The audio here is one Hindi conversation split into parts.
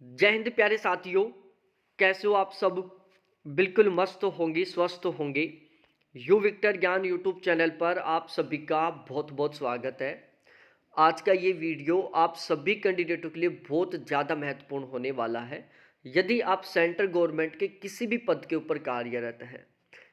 जय हिंद प्यारे साथियों। कैसे हो आप सब? बिल्कुल मस्त होंगे, स्वस्थ होंगे। यू विक्टर ज्ञान यूट्यूब चैनल पर आप सभी का बहुत बहुत स्वागत है। आज का ये वीडियो आप सभी कैंडिडेटों के लिए बहुत ज़्यादा महत्वपूर्ण होने वाला है। यदि आप सेंट्रल गवर्नमेंट के किसी भी पद के ऊपर कार्यरत हैं,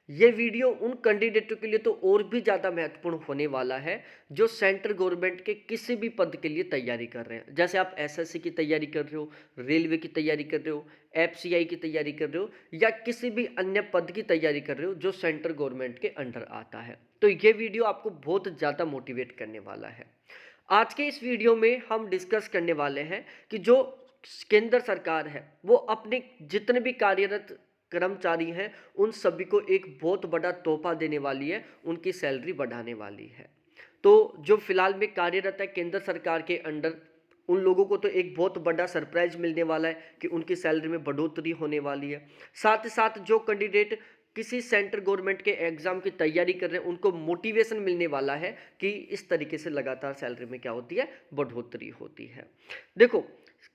ये वीडियो उन कैंडिडेटों के लिए तो और भी ज़्यादा महत्वपूर्ण होने वाला है जो सेंट्रल गवर्नमेंट के किसी भी पद के लिए तैयारी कर रहे हैं। जैसे आप एसएससी की तैयारी कर रहे हो, रेलवे की तैयारी कर रहे हो, एफसीआई की तैयारी कर रहे हो या किसी भी अन्य पद की तैयारी कर रहे हो जो सेंट्रल गवर्नमेंट के अंडर आता है, तो ये वीडियो आपको बहुत ज़्यादा मोटिवेट करने वाला है। आज के इस वीडियो में हम डिस्कस करने वाले हैं कि जो केंद्र सरकार है वो अपने जितने भी कार्यरत कर्मचारी हैं उन सभी को एक बहुत बड़ा तोहफा देने वाली है, उनकी सैलरी बढ़ाने वाली है। तो जो फिलहाल में कार्यरत है केंद्र सरकार के अंडर, उन लोगों को तो एक बहुत बड़ा सरप्राइज मिलने वाला है कि उनकी सैलरी में बढ़ोतरी होने वाली है। साथ ही साथ जो कैंडिडेट किसी सेंट्रल गवर्नमेंट के एग्जाम की तैयारी कर रहे हैं उनको मोटिवेशन मिलने वाला है कि इस तरीके से लगातार सैलरी में क्या होती है, बढ़ोतरी होती है। देखो,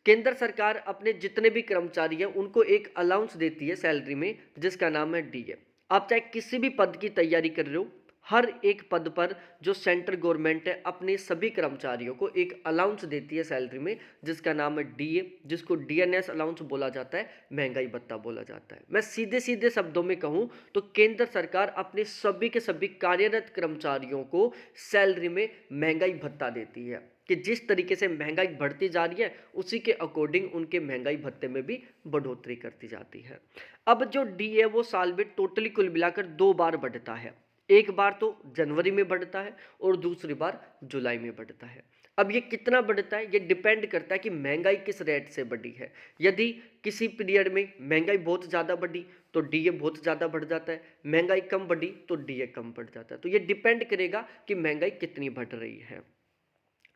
केंद्र सरकार अपने जितने भी कर्मचारी हैं उनको एक अलाउंस देती है सैलरी में, जिसका नाम है डीए। आप चाहे किसी भी पद की तैयारी कर रहे हो, हर एक पद पर जो सेंट्रल गवर्नमेंट है अपने सभी कर्मचारियों को एक अलाउंस देती है सैलरी में, जिसका नाम है डीए, जिसको डीएनएस अलाउंस बोला जाता है, महंगाई भत्ता बोला जाता है। मैं सीधे सीधे शब्दों में कहूं तो केंद्र सरकार अपने सभी के सभी कार्यरत कर्मचारियों को सैलरी में महंगाई भत्ता देती है कि जिस तरीके से महंगाई बढ़ती जा रही है उसी के अकॉर्डिंग उनके महंगाई भत्ते में भी बढ़ोतरी करती जाती है। अब जो डी है वो साल में टोटली कुल मिलाकर 2 बार बढ़ता है। एक बार तो जनवरी में बढ़ता है और दूसरी बार जुलाई में बढ़ता है। अब ये कितना बढ़ता है ये डिपेंड करता है कि महंगाई किस रेट से बढ़ी है। यदि किसी पीरियड में महंगाई बहुत ज़्यादा बढ़ी तो डीए बहुत ज़्यादा बढ़ जाता है, महंगाई कम बढ़ी तो डीए कम बढ़ जाता है। तो ये डिपेंड करेगा कि महंगाई कितनी बढ़ रही है।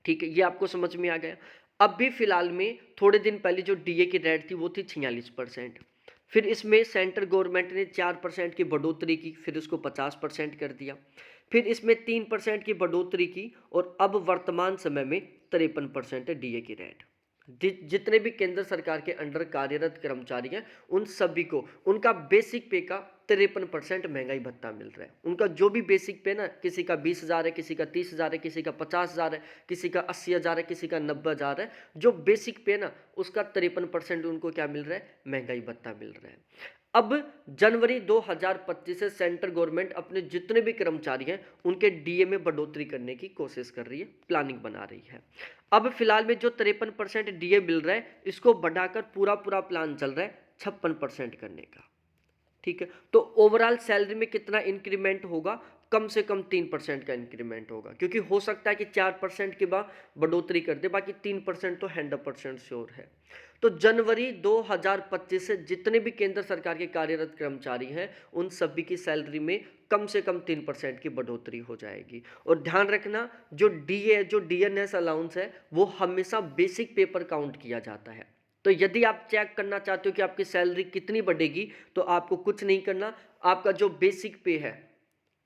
ठीक है, ये आपको समझ में आ गया। अब भी फिलहाल में थोड़े दिन पहले जो डीए की रेट थी वो थी 46%। फिर इसमें सेंट्रल गवर्नमेंट ने 4% की बढ़ोतरी की, फिर उसको 50% कर दिया। फिर इसमें 3% की बढ़ोतरी की और अब वर्तमान समय में 53% है डीए की रेट। जितने भी केंद्र सरकार के अंडर कार्यरत कर्मचारी हैं उन सभी को उनका बेसिक पे का 53% महंगाई भत्ता मिल रहा है। उनका जो भी बेसिक पे ना, किसी का 20,000 है, किसी का 30,000 है, किसी का 50,000 है, किसी का 80,000 है, किसी का 90,000 है, जो बेसिक पे ना उसका 53% उनको क्या मिल रहा है, महंगाई भत्ता मिल रहा है। अब जनवरी 2025 से सेंट्रल गवर्नमेंट अपने जितने भी कर्मचारी हैं उनके डीए में बढ़ोतरी करने की कोशिश कर रही है, प्लानिंग बना रही है। अब फिलहाल में जो 53% डीए मिल रहा है इसको बढ़ाकर पूरा पूरा प्लान चल रहा है 56% करने का। ठीक है, तो ओवरऑल सैलरी में कितना इंक्रीमेंट होगा? कम से कम 3% का इंक्रीमेंट होगा, क्योंकि हो सकता है कि 4% के बाद बढ़ोतरी कर दे, बाकी 3% तो 100% श्योर है। तो जनवरी 2025 से जितने भी केंद्र सरकार के कार्यरत कर्मचारी हैं उन सभी की सैलरी में कम से कम 3% की बढ़ोतरी हो जाएगी। और ध्यान रखना, जो डीए जो डीएनएस अलाउंस है वो हमेशा बेसिक पे पर काउंट किया जाता है। तो यदि आप चेक करना चाहते हो कि आपकी सैलरी कितनी बढ़ेगी तो आपको कुछ नहीं करना, आपका जो बेसिक पे है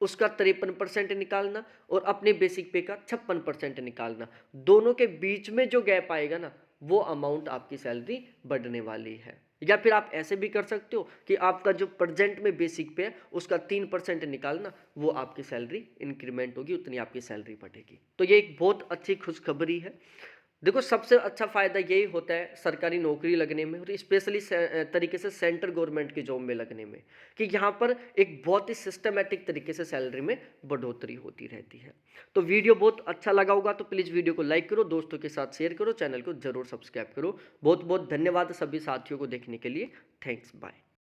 उसका 53% निकालना और अपने बेसिक पे का 56% निकालना। दोनों के बीच में जो गैप आएगा ना वो अमाउंट आपकी सैलरी बढ़ने वाली है। या फिर आप ऐसे भी कर सकते हो कि आपका जो प्रेजेंट में बेसिक पे है उसका 3% निकालना, वो आपकी सैलरी इंक्रीमेंट होगी, उतनी आपकी सैलरी बढ़ेगी। तो ये एक बहुत अच्छी खुशखबरी है। देखो, सबसे अच्छा फ़ायदा यही होता है सरकारी नौकरी लगने में और स्पेशली तरीके से सेंट्रल गवर्नमेंट की जॉब में लगने में, कि यहाँ पर एक बहुत ही सिस्टमेटिक तरीके से सैलरी में बढ़ोतरी होती रहती है। तो वीडियो बहुत अच्छा लगा होगा तो प्लीज़ वीडियो को लाइक करो, दोस्तों के साथ शेयर करो, चैनल को जरूर सब्सक्राइब करो। बहुत बहुत धन्यवाद सभी साथियों को देखने के लिए। Thanks, bye.